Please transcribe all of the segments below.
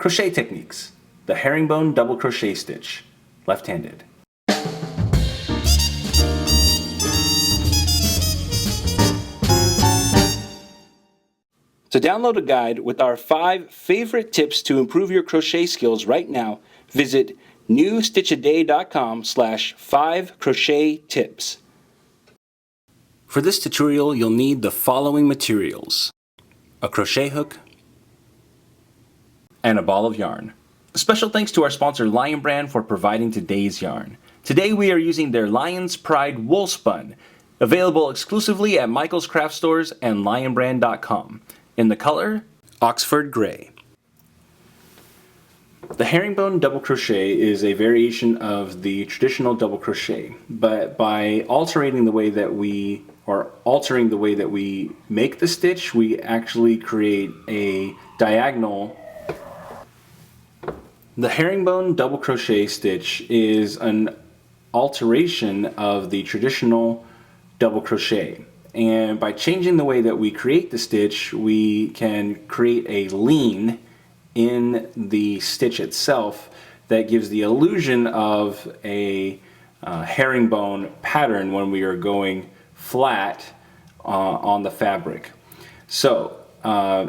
Crochet techniques. The herringbone double crochet stitch, left-handed. To download a guide with our 5 favorite tips to improve your crochet skills right now, visit newstitchaday.com/5crochet-tips. For this tutorial, you'll need the following materials: a crochet hook and a ball of yarn. Special thanks to our sponsor Lion Brand for providing today's yarn. Today we are using their Lion's Pride Woolspun, available exclusively at Michael's Craft Stores and lionbrand.com. In the color, Oxford Gray. The herringbone double crochet is a variation of the traditional double crochet, but by altering the way that we make the stitch, we actually create a diagonal. The herringbone double crochet stitch is an alteration of the traditional double crochet. And by changing the way that we create the stitch, we can create a lean in the stitch itself that gives the illusion of a herringbone pattern when we are going flat on the fabric. So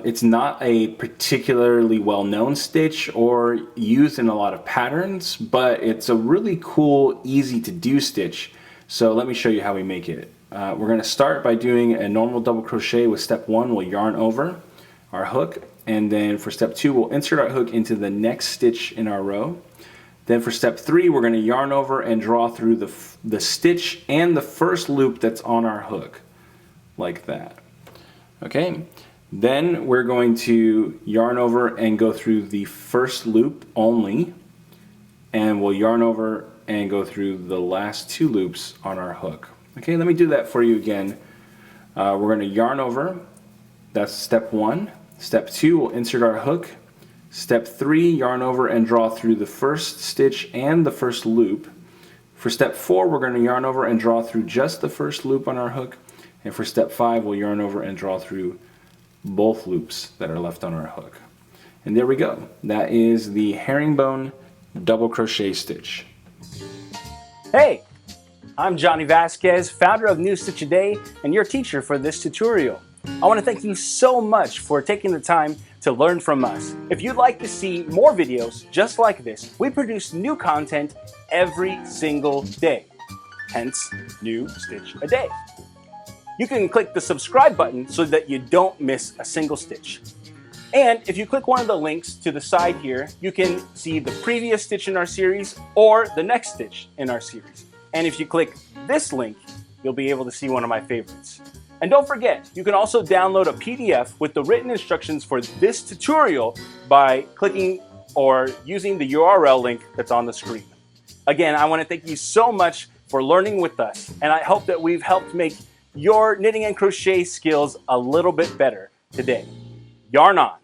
it's not a particularly well-known stitch or used in a lot of patterns, but it's a really cool, easy to do stitch. So let me show you how we make it. We're going to start by doing a normal double crochet. With step 1, we'll yarn over our hook, and then for step 2, we'll insert our hook into the next stitch in our row. Then for step 3, we're going to yarn over and draw through the stitch and the first loop that's on our hook, like that. Okay, then we're going to yarn over and go through the first loop only, and we'll yarn over and go through the last 2 loops on our hook. Okay, let me do that for you again. We're going to yarn over. That's step 1. Step 2, we'll insert our hook. Step 3, yarn over and draw through the first stitch and the first loop. For step 4, we're going to yarn over and draw through just the first loop on our hook. And for step 5, we'll yarn over and draw through both loops that are left on our hook. And there we go. That is the herringbone double crochet stitch. Hey! I'm Johnny Vasquez, founder of New Stitch a Day and your teacher for this tutorial. I want to thank you so much for taking the time to learn from us. If you'd like to see more videos just like this, we produce new content every single day, hence New Stitch a Day. You can click the subscribe button so that you don't miss a single stitch. And if you click one of the links to the side here, you can see the previous stitch in our series or the next stitch in our series. And if you click this link, you'll be able to see one of my favorites. And don't forget, you can also download a PDF with the written instructions for this tutorial by clicking or using the URL link that's on the screen. Again, I want to thank you so much for learning with us, and I hope that we've helped make your knitting and crochet skills a little bit better today. Yarn on!